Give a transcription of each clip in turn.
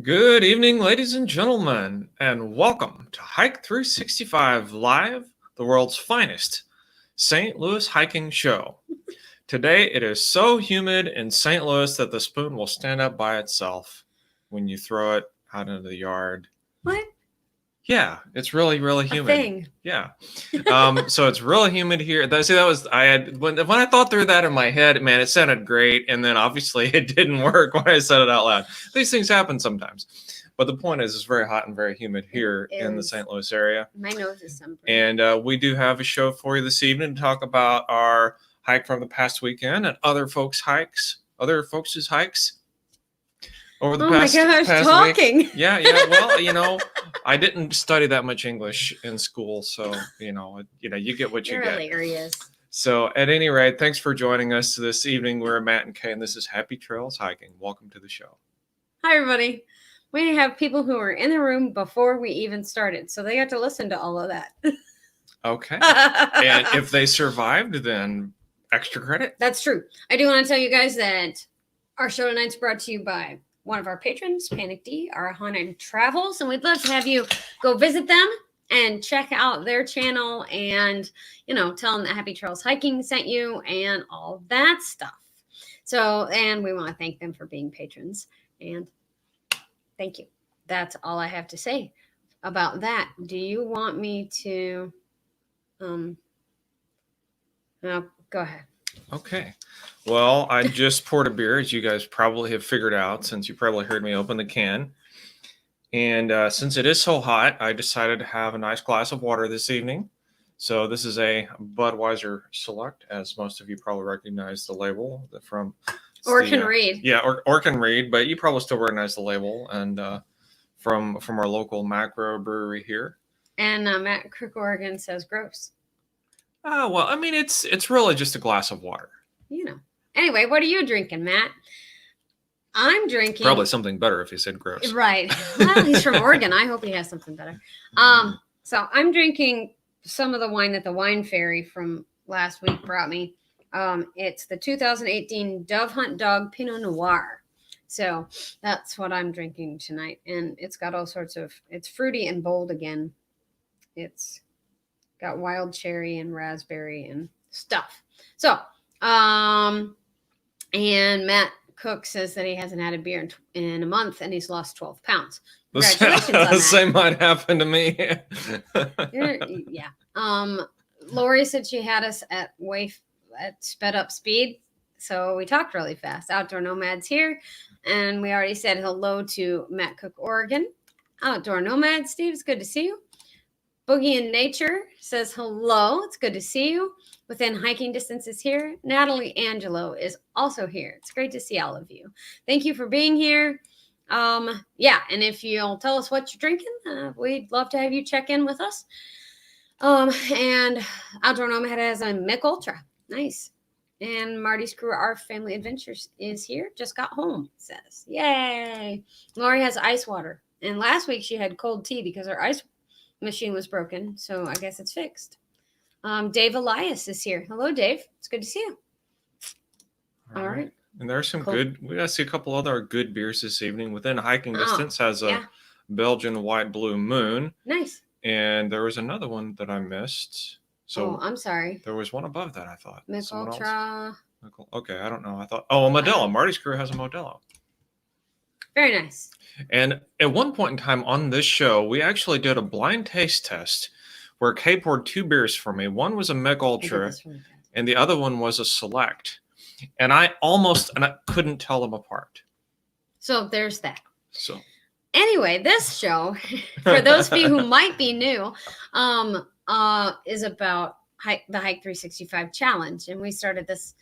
Good evening, ladies and gentlemen, and welcome to Hike 365 Live, the world's finest St. Louis hiking show. Today, it is so humid in St. Louis that the spoon will stand up by itself when you throw it out into the yard. What? Yeah, it's really, really humid. A thing. Yeah. So it's really humid here. When I thought through that in my head, man, it sounded great. And then obviously it didn't work when I said it out loud. These things happen sometimes. But the point is, it's very hot and very humid here in the St. Louis area. My nose is sunburned. And we do have a show for you this evening to talk about our hike from the past weekend and other folks' hikes over the past talking. week. Yeah. Well, I didn't study that much English in school, so you get what you get. Hilarious. So at any rate, thanks for joining us this evening. We're Matt and Kay, and this is Happy Trails Hiking. Welcome to the show. Hi, everybody. We have people who were in the room before we even started, so they got to listen to all of that. Okay. And if they survived, then extra credit. That's true. I do want to tell you guys that our show tonight's brought to you by one of our patrons, Panic D, our Haunted Travels, and we'd love to have you go visit them and check out their channel and, tell them that Happy Trails Hiking sent you and all that stuff. So, and we want to thank them for being patrons, and thank you. That's all I have to say about that. Do you want me to, no, go ahead. Okay. Well, I just poured a beer, as you guys probably have figured out, since you probably heard me open the can. And since it is so hot, I decided to have a nice glass of water this evening. So this is a Budweiser Select, as most of you probably recognize the label from. Or can read. Yeah, or can read, but you probably still recognize the label. And from our local macro brewery here. And Matt Cook, Oregon says gross. Well, I mean, it's really just a glass of water. Anyway, what are you drinking, Matt? I'm drinking. Probably something better if you said gross. Right. Well, he's from Oregon. I hope he has something better. So I'm drinking some of the wine that the Wine Fairy from last week brought me. It's the 2018 Dove Hunt Dog Pinot Noir. So that's what I'm drinking tonight. And it's got all sorts of, it's fruity and bold again. It's got wild cherry and raspberry and stuff. So, and Matt Cook says that he hasn't had a beer in a month and he's lost 12 pounds. Congratulations on that. The same might happen to me. Yeah. Lori said she had us at sped up speed. So we talked really fast. Outdoor Nomads here. And we already said hello to Matt Cook, Oregon. Outdoor Nomad, Steve, it's good to see you. Boogie in Nature says hello. It's good to see you. Within hiking distance is here. Natalie Angelo is also here. It's great to see all of you. Thank you for being here. And if you'll tell us what you're drinking, we'd love to have you check in with us. And Outdoor Nomad has a Mick Ultra. Nice. And Marty's Crew, Our Family Adventures, is here. Just got home, says. Yay. Lori has ice water. And last week she had cold tea because her ice machine was broken, so I guess it's fixed. Dave Elias is here. Hello, Dave. It's good to see you. All right. And there's some good. We got to see a couple other good beers this evening. Within hiking distance has a Belgian White Blue Moon. Nice. And there was another one that I missed. So I'm sorry. There was one above that. I thought. Mick Ultra. Okay, I don't know. I thought. Oh, a Modelo. Marty's Crew has a Modelo. Very nice. And at one point in time on this show, we actually did a blind taste test where Kay poured two beers for me. One was a Mick Ultra, and the other one was a Select. And I couldn't tell them apart. So there's that. So anyway, this show, for those of you who might be new, is about the Hike 365 Challenge. And we started this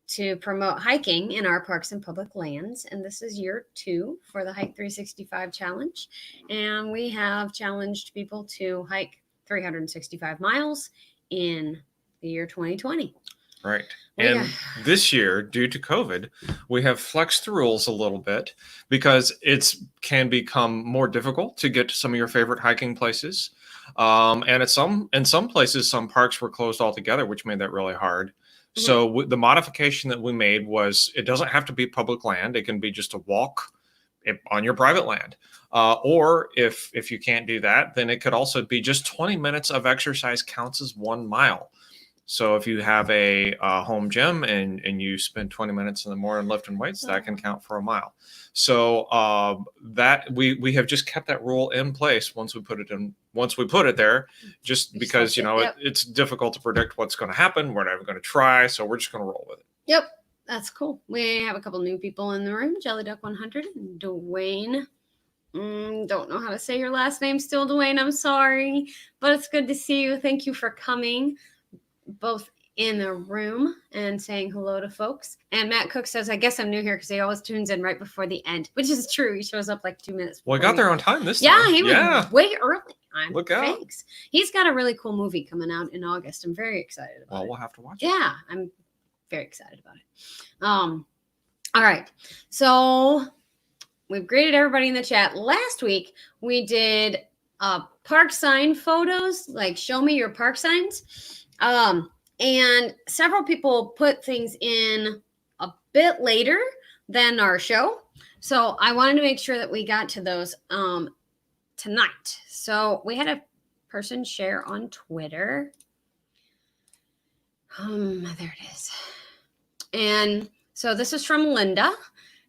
to promote hiking in our parks and public lands. And this is year 2 for the Hike 365 Challenge. And we have challenged people to hike 365 miles in the year 2020. Right. And this year, due to COVID, we have flexed the rules a little bit because it can become more difficult to get to some of your favorite hiking places. And in some places, some parks were closed altogether, which made that really hard. Mm-hmm. So the modification that we made was it doesn't have to be public land. It can be just a walk on your private land. Or if you can't do that, then it could also be just 20 minutes of exercise counts as 1 mile. So if you have a home gym and you spend 20 minutes in the morning lifting weights, that can count for a mile. So that we have just kept that rule in place once we put it there, just because it's difficult to predict what's going to happen. We're never going to try, so we're just going to roll with it. Yep, that's cool. We have a couple new people in the room. Jelly Duck 100 and Dwayne. Don't know how to say your last name still, Dwayne. I'm sorry, but it's good to see you. Thank you for coming, both in the room and saying hello to folks. And Matt Cook says, I guess I'm new here because he always tunes in right before the end, which is true. He shows up like 2 minutes before. Well, I got there on time this time. Yeah, he was way early. Look out. Thanks. He's got a really cool movie coming out in August. I'm very excited about it. Well, we'll have to watch it. Yeah, I'm very excited about it. All right. So we've greeted everybody in the chat. Last week, we did park sign photos, like show me your park signs. And several people put things in a bit later than our show. So I wanted to make sure that we got to those tonight. So we had a person share on Twitter. There it is. And so this is from Linda,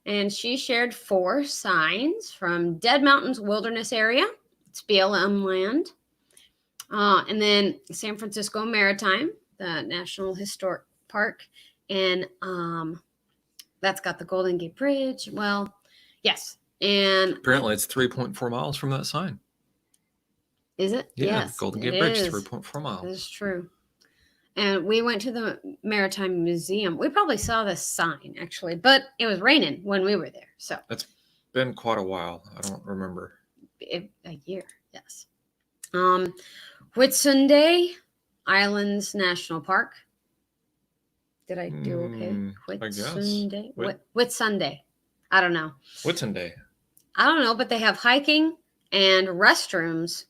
and she shared 4 signs from Dead Mountains Wilderness Area. It's BLM land. And then San Francisco Maritime, the National Historic Park. And that's got the Golden Gate Bridge. Well, yes. And apparently it's 3.4 miles from that sign. Is it? Yeah, yes. Golden Gate Bridge, 3.4 miles. That is true. And we went to the Maritime Museum. We probably saw this sign, actually, but it was raining when we were there. So it's been quite a while. I don't remember. A year, yes. Whitsunday Islands National Park. Did I do okay? Whitsunday. Whitsunday. I don't know. Whitsunday. I don't know, but they have hiking and restrooms.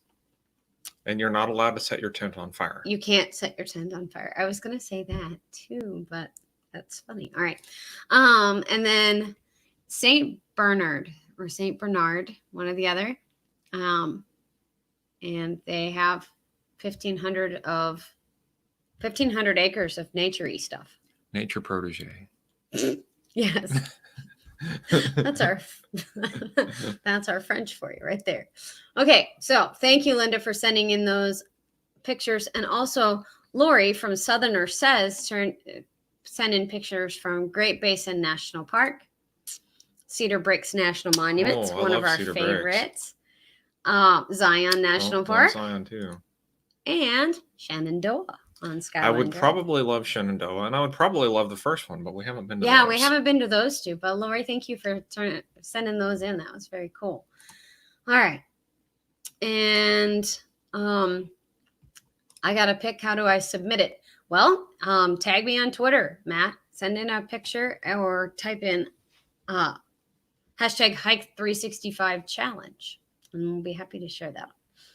And you're not allowed to set your tent on fire. You can't set your tent on fire. I was going to say that too, but that's funny. All right. And then St. Bernard, one or the other. And they have 1,500 acres of nature-y stuff. Nature protege. Yes. That's our French for you right there. Okay, so thank you, Linda, for sending in those pictures. And also Lori from Southerner Says send in pictures from Great Basin National Park, Cedar Breaks National Monument, one of our favorites, Zion National Park, Zion too, and Shenandoah on Skyline. I would Drive. Probably love Shenandoah, and I would probably love the first one, but we haven't been to those. we haven't been to those two. But Lori, thank you for sending those in. That was very cool. All right. And I got to pick, how do I submit it? Well, tag me on Twitter, Matt. Send in a picture or type in hashtag Hike365 challenge, and we'll be happy to share that.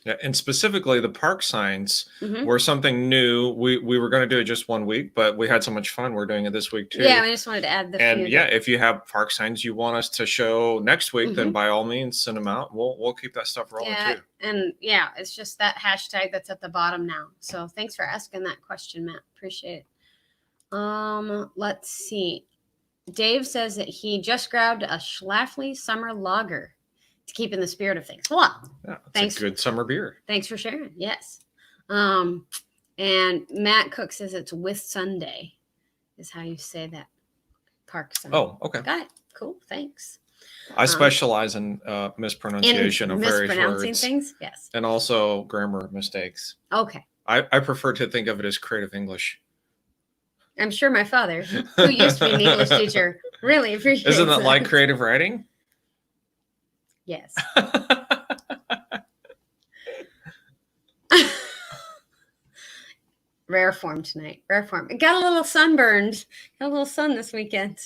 Yeah, and specifically the park signs were something new. We were going to do it just 1 week, but we had so much fun. We're doing it this week too. Yeah, I just wanted to add the and if you have park signs you want us to show next week, then by all means send them out. We'll keep that stuff rolling too. And it's just that hashtag that's at the bottom now. So thanks for asking that question, Matt. Appreciate it. Let's see. Dave says that he just grabbed a Schlafly Summer Lager to keep in the spirit of things. Well, thanks. A good summer beer. Thanks for sharing. Yes. And Matt Cook says it's Whitsunday is how you say that park sign. Oh, okay. Got it. Cool. Thanks. I specialize in mispronunciation of various words. Things. Yes. And also grammar mistakes. Okay. I prefer to think of it as creative English. I'm sure my father, who used to be an English teacher, really appreciates it. Isn't that like creative writing? Yes. Rare form tonight. Rare form. It got a little sunburned. Got a little sun this weekend.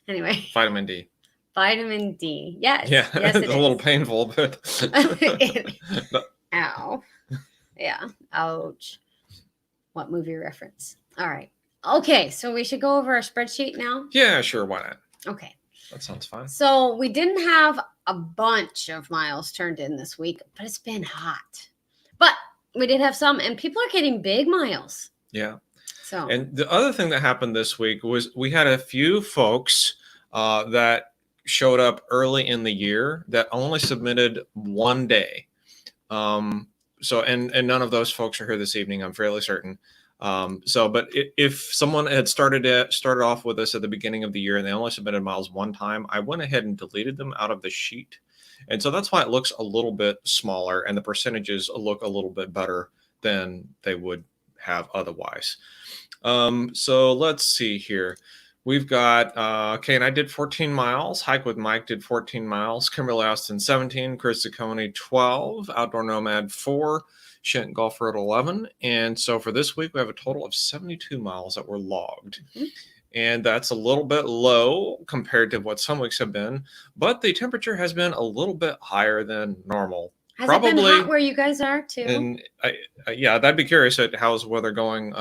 Anyway. Vitamin D. Vitamin D. Yes. Yeah. Yes, it's a little painful, but. Ow. Yeah. Ouch. What movie reference? All right. Okay. So we should go over our spreadsheet now. Yeah, sure. Why not? Okay. That sounds fine. So we didn't have a bunch of miles turned in this week, but it's been hot. But we did have some, and people are getting big miles. Yeah. So, And the other thing that happened this week was we had a few folks that showed up early in the year that only submitted one day. So and none of those folks are here this evening, I'm fairly certain. But if someone had started off with us at the beginning of the year and they only submitted miles one time, I went ahead and deleted them out of the sheet. And so that's why it looks a little bit smaller and the percentages look a little bit better than they would have otherwise. So let's see here. We've got, okay, and I did 14 miles. Hike with Mike did 14 miles. Kimberly Austin, 17. Chris Ciccone, 12. Outdoor Nomad, 4. Shent Golfer at 11. And so for this week, we have a total of 72 miles that were logged. Mm-hmm. And that's a little bit low compared to what some weeks have been. But the temperature has been a little bit higher than normal. Has it been hot where you guys are, too? And yeah, I'd be curious at how's the weather going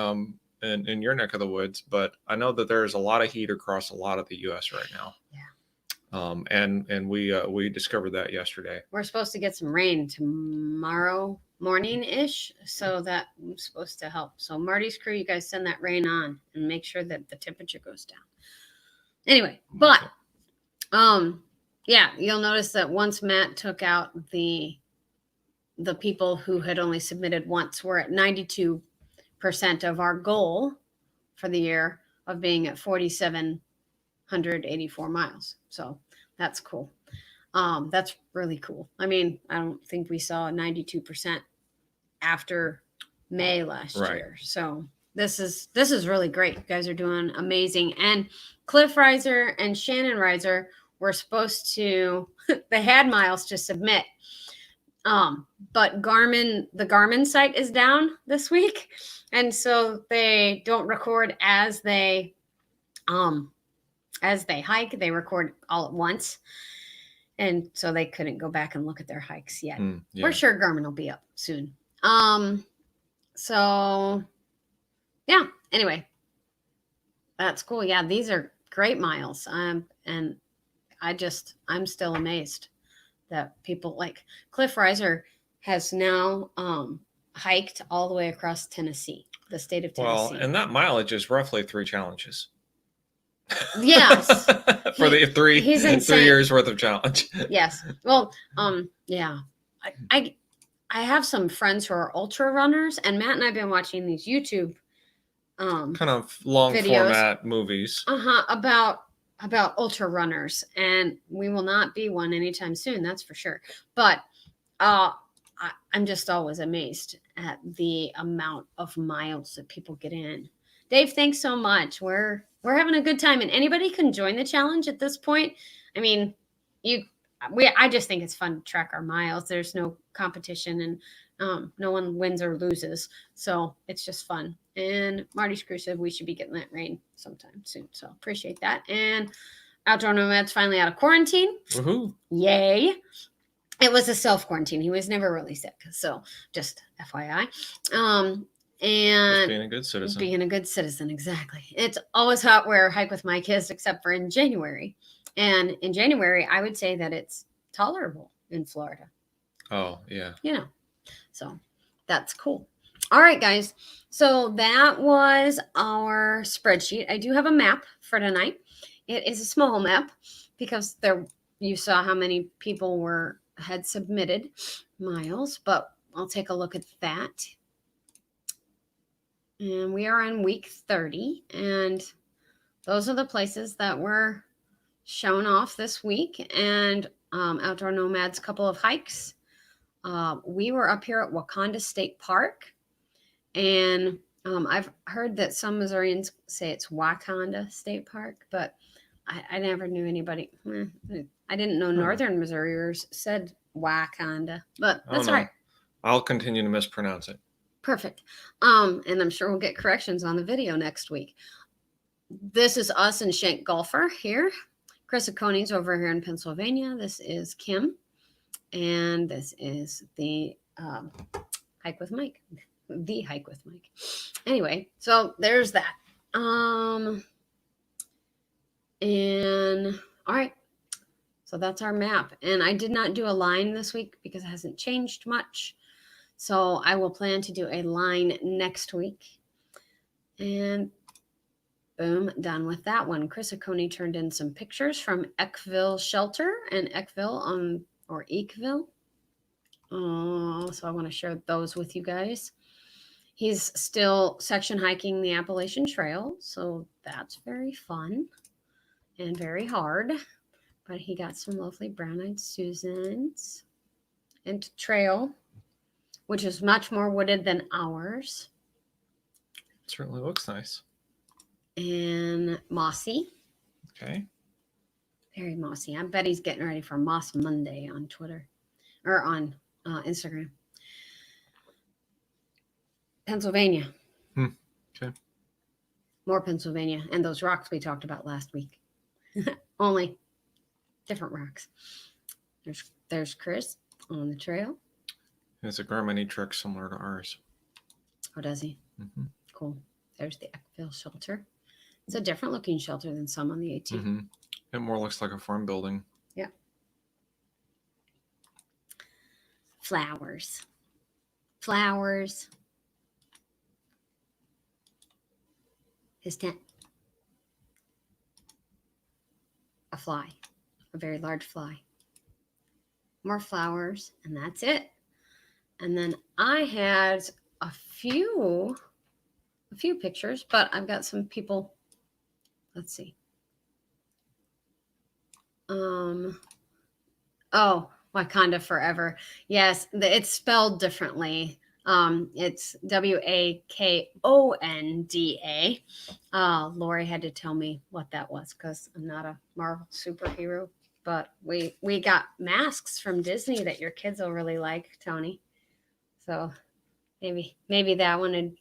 in your neck of the woods, but I know that there's a lot of heat across a lot of the U.S. right now. Yeah. And we discovered that yesterday. We're supposed to get some rain tomorrow morning-ish, so that's supposed to help. So Marty's crew, you guys send that rain on and make sure that the temperature goes down. Anyway, but yeah, you'll notice that once Matt took out the people who had only submitted once, we're at 92% of our goal for the year of being at 4,784 miles. So that's cool. That's really cool. I mean, I don't think we saw 92% after May last year. So this is really great. You guys are doing amazing. And Cliff Reiser and Shannon Reiser were supposed to, they had miles to submit. But the Garmin site is down this week. And so they don't record as they hike. They record all at once. And so they couldn't go back and look at their hikes yet. Yeah. We're sure Garmin will be up soon. So yeah, anyway, that's cool. Yeah, these are great miles. And I'm still amazed that people like Cliff Reiser has now hiked all the way across Tennessee, the state of Tennessee. Well, and that mileage is roughly 3 challenges. Yes. For the 3 years worth of challenge. Yes. Well, yeah. I have some friends who are ultra runners, and Matt and I have been watching these YouTube kind of long videos, format movies. About ultra runners, and we will not be one anytime soon, that's for sure. But I'm just always amazed at the amount of miles that people get in. Dave, thanks so much. We're having a good time, and anybody can join the challenge at this point. I mean, I just think it's fun to track our miles. There's no competition, and no one wins or loses, so it's just fun. And Marty's crew said we should be getting that rain sometime soon, so appreciate that. And Outdoor Nomad's finally out of quarantine. Woohoo! Yay! It was a self-quarantine. He was never really sick, so just FYI. And just being a good citizen. Being a good citizen, exactly. It's always hot where Hike with Mike is, except for in January. And in January, I would say that it's tolerable in Florida. Oh, yeah. So that's cool. All right, guys. So that was our spreadsheet. I do have a map for tonight. It is a small map because you saw how many people had submitted miles, but I'll take a look at that. And we are on week 30, and those are the places that were shown off this week. And Outdoor Nomad's couple of hikes. We were up here at Wakanda State Park, and I've heard that some Missourians say it's Wakanda State Park, but I never knew anybody. I didn't know Northern Missouriers said Wakanda, but that's all right. I'll continue to mispronounce it. Perfect. And I'm sure we'll get corrections on the video next week. This is us and Shent Golfer here. Chris Cicconi's over here in Pennsylvania. This is Kim. And this is the Hike with Mike. The Hike with Mike. Anyway, so there's that. And all right. So that's our map. And I did not do a line this week because it hasn't changed much. So I will plan to do a line next week. And boom, done with that one. Chris Oconee turned in some pictures from Eckville Shelter and Eckville or Eekville. So I want to share those with you guys. He's still section hiking the Appalachian Trail, so that's very fun and very hard. But he got some lovely brown-eyed Susans and trail, which is much more wooded than ours. It certainly looks nice. And mossy. Okay. Very mossy. I bet he's getting ready for Moss Monday on Twitter or on Instagram. Pennsylvania. Okay. More Pennsylvania. And those rocks we talked about last week. Only different rocks. There's Chris on the trail. He has a Garmin truck similar to ours. Oh, does he? Mm-hmm. Cool. There's the Eckville Shelter. It's a different looking shelter than some on the AT. Mm-hmm. It more looks like a farm building. Yeah. Flowers. His tent. A fly. A very large fly. More flowers, and that's it. And then I had a few pictures, but I've got some people. Let's see. Oh, Wakanda Forever. Yes, it's spelled differently. It's Wakonda. Lori had to tell me what that was because I'm not a Marvel superhero. But we got masks from Disney that your kids will really like, Tony. So maybe that one would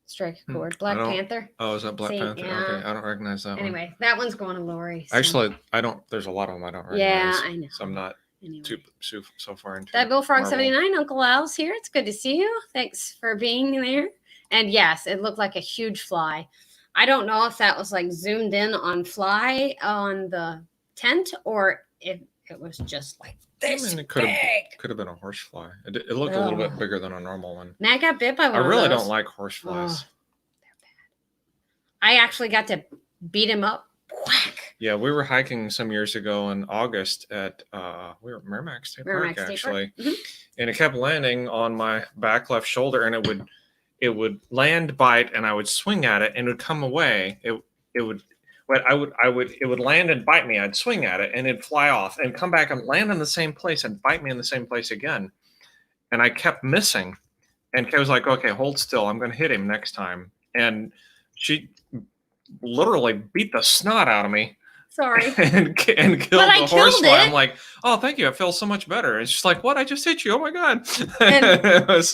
strike a chord. Black Panther. Oh, is that Black Panther? Yeah. Okay, I don't recognize that one. Anyway, that one's going to Lori. So. Actually, I don't. There's a lot of them I don't recognize. Yeah, I know. So I'm not too so far into. That Bill Frog Marvel. 79, Uncle Al's here. It's good to see you. Thanks for being there. And yes, it looked like a huge fly. I don't know if that was like zoomed in on fly on the tent or if it was just like this. I mean, it could have been a horsefly. It looked a little bit bigger than a normal one. Matt got bit by one. I really of those. don't like horseflies. They're bad. I actually got to beat him up. Whack. Yeah, we were hiking some years ago in August at we were Merrimack State Park actually, Mm-hmm. and it kept landing on my back left shoulder, and it would land, bite, and I would swing at it, and it would come away. It would land and bite me. I'd swing at it, and it'd fly off and come back and land in the same place and bite me in the same place again. And I kept missing, and Kay was like, "Okay, hold still. I'm going to hit him next time." And she literally beat the snot out of me. Sorry. and killed the horsefly. I'm like, "Oh, thank you. I feel so much better." And she's like, "What? I just hit you. Oh my god!" But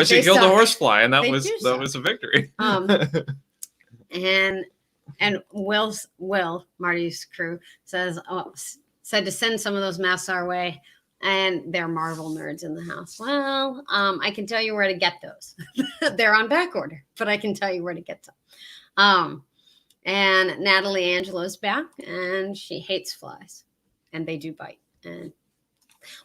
she killed the horsefly, and that was a victory. And Will Marty's crew said to send some of those masks our way, and they're Marvel nerds in the house. Well, I can tell you where to get those. They're on back order, but I can tell you where to get them. And Natalie Angelo's back, and she hates flies, and they do bite. And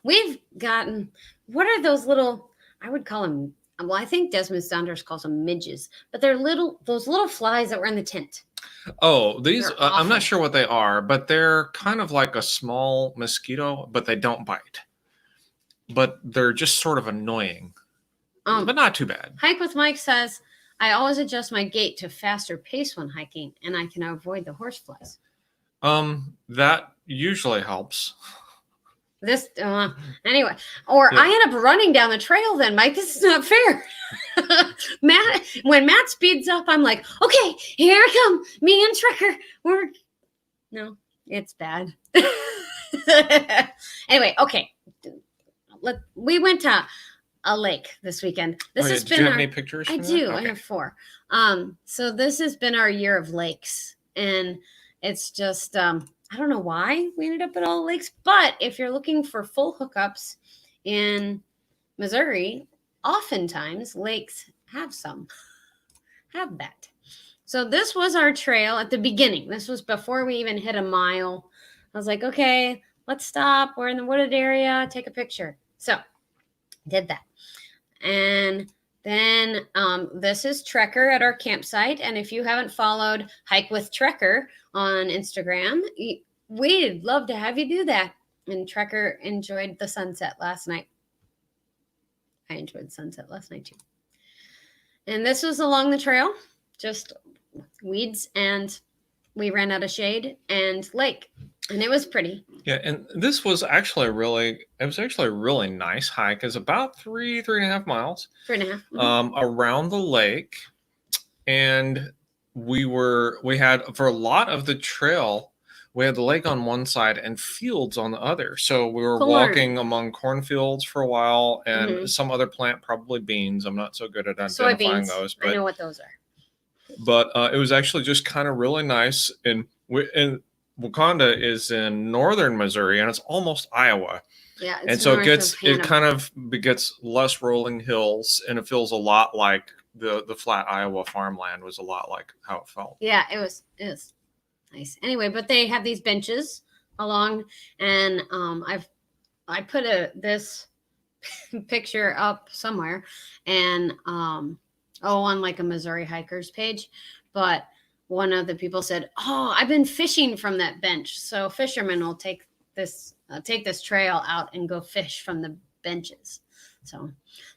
we've gotten, what are those little, I would call them, well, I think Desmond Saunders calls them midges, but they're those little flies that were in the tent. Oh, these, I'm not sure what they are, but they're kind of like a small mosquito, but they don't bite. But they're just sort of annoying, but not too bad. Hike with Mike says, I always adjust my gait to faster pace when hiking, and I can avoid the horseflies. That usually helps. Anyway, or yeah. I end up running down the trail then, Mike. This is not fair. When Matt speeds up, I'm like, okay, here I come. Me and Trekker. No, it's bad. Anyway, okay. We went to a lake this weekend. This has been. Do you have any pictures? I do. Okay. I have 4. So this has been our year of lakes, and it's just I don't know why we ended up at all the lakes, but if you're looking for full hookups in Missouri, oftentimes lakes have that. So this was our trail at the beginning. This was before we even hit a mile. I was like, okay, let's stop. We're in the wooded area. Take a picture. So did that. And then this is Trekker at our campsite. And if you haven't followed Hike with Trekker on Instagram, we'd love to have you do that. And Trekker enjoyed the sunset last night. I enjoyed the sunset last night too. And this was along the trail, just weeds, and we ran out of shade and lake. And it was pretty. Yeah, and this was actually a really nice hike. It's about 3.5 miles 3.5. around the lake. And we had for a lot of the trail, we had the lake on one side and fields on the other. So we were walking among cornfields for a while and some other plant, probably beans. I'm not so good at identifying those. But I know what those are. But it was actually just kind of really nice. And Wakanda is in northern Missouri, and it's almost Iowa. Yeah, and so it kind of gets less rolling hills, and it feels a lot like the flat Iowa farmland was a lot like how it felt. Yeah, it was nice. Anyway, but they have these benches along, and I put this picture up somewhere, and on like a Missouri hikers page, but one of the people said, "Oh, I've been fishing from that bench." So fishermen will take this trail out and go fish from the benches. So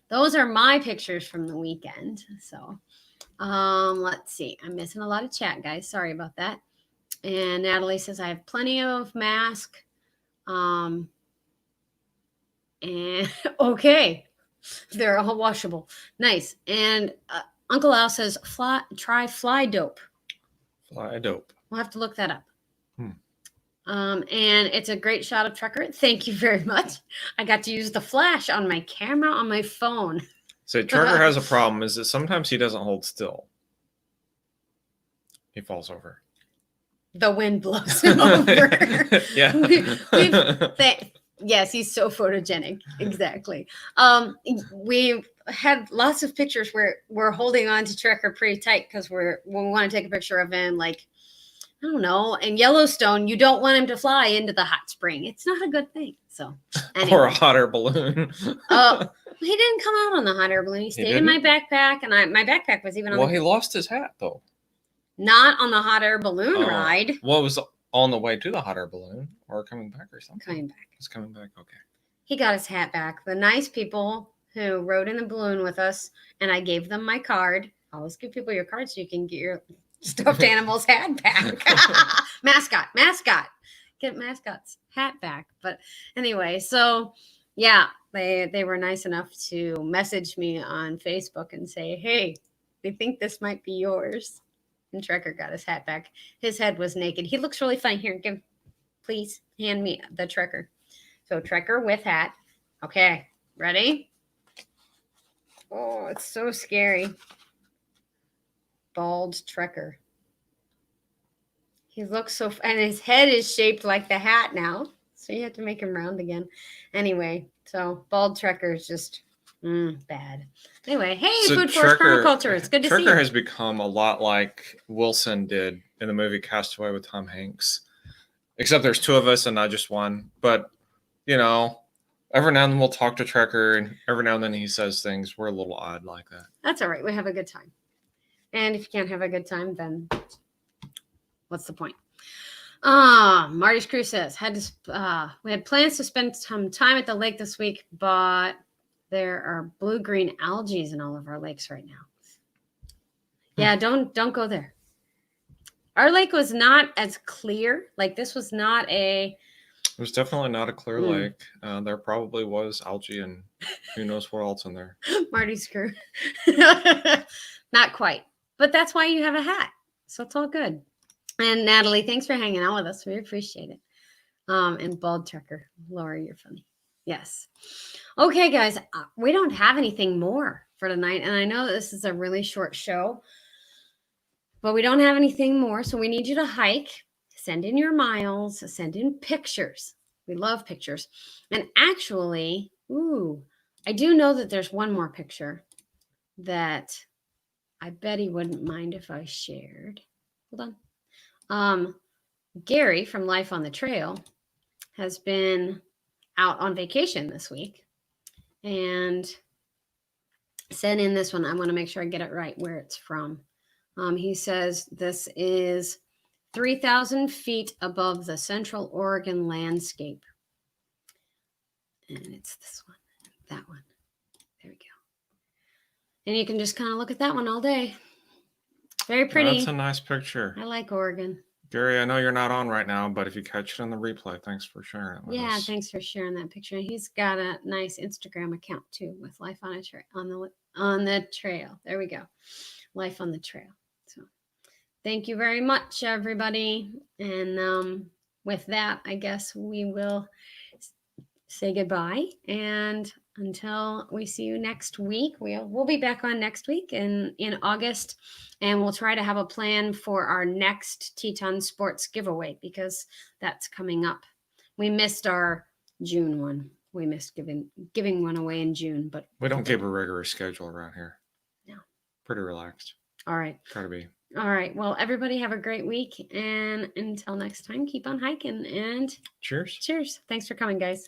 those are my pictures from the weekend. So let's see. I'm missing a lot of chat, guys. Sorry about that. And Natalie says, I have plenty of mask. And okay. They're all washable. Nice. And Uncle Al says, try fly dope. Fly dope. We'll have to look that up. And it's a great shot of Trekker. Thank you very much. I got to use the flash on my camera on my phone. So Trekker has a problem is that sometimes he doesn't hold still. He falls over. The wind blows him over. Yeah. Yes, he's so photogenic. Exactly. We've had lots of pictures where we're holding on to Trekker pretty tight because we want to take a picture of him, like, I don't know, in Yellowstone, you don't want him to fly into the hot spring. It's not a good thing. So, anyway. Or a hot air balloon. He didn't come out on the hot air balloon. He stayed in my backpack, and my backpack was even on. Well, he lost his hat though. Not on the hot air balloon ride. Well, it was on the way to the hot air balloon or coming back or something. Coming back. It's coming back. Okay. He got his hat back. The nice people who rode in the balloon with us, and I gave them my card. Always give people your card so you can get your stuffed animal's hat back. Mascot. Get mascot's hat back. But anyway, so yeah, they were nice enough to message me on Facebook and say, hey, we think this might be yours. And Trekker got his hat back. His head was naked. He looks really funny. Here, please hand me the Trekker. So Trekker with hat. Okay, ready? Oh, it's so scary. Bald Trekker. He looks so, and his head is shaped like the hat now. So you have to make him round again. Anyway, so bald Trekker is just bad. Anyway, hey, so Food Forest Permaculture. It's good to see you. Trekker has become a lot like Wilson did in the movie Castaway with Tom Hanks. Except there's two of us and not just one. But, you know, every now and then we'll talk to Trekker, and every now and then he says things. We're a little odd like that. That's all right. We have a good time. And if you can't have a good time, then what's the point? Marty's Crew says, we had plans to spend some time at the lake this week, but there are blue-green algae in all of our lakes right now. Yeah, don't go there. Our lake was not as clear. Like, this was not a... It was definitely not a clear lake. There probably was algae and who knows what else in there. Marty's Crew. Not quite. But that's why you have a hat. So it's all good. And Natalie, thanks for hanging out with us. We appreciate it. And Bald Trekker. Laura, you're funny. Yes. Okay, guys. We don't have anything more for tonight. And I know that this is a really short show. But we don't have anything more. So we need you to hike. Send in your miles. Send in pictures. We love pictures. And actually, I do know that there's one more picture that I bet he wouldn't mind if I shared. Hold on. Gary from Life on the Trail has been out on vacation this week and sent in this one. I want to make sure I get it right where it's from. He says this is 3,000 feet above the Central Oregon landscape. And it's this one, that one. There we go. And you can just kind of look at that one all day. Very pretty. That's a nice picture. I like Oregon. Gary, I know you're not on right now, but if you catch it on the replay, thanks for sharing it with Yeah, us. thanks for sharing that picture. He's got a nice Instagram account too with Life on a on the Trail. There we go. Life on the Trail. So thank you very much, everybody. And with that, I guess we will say goodbye. And until we see you next week, we'll be back on next week in August, and we'll try to have a plan for our next Teton Sports giveaway because that's coming up. We missed our June one. We missed giving one away in June, but We don't keep a rigorous schedule around here. No. Pretty relaxed. All right. Try to be. All right. Well, everybody have a great week, and until next time, keep on hiking and cheers. Cheers. Thanks for coming, guys.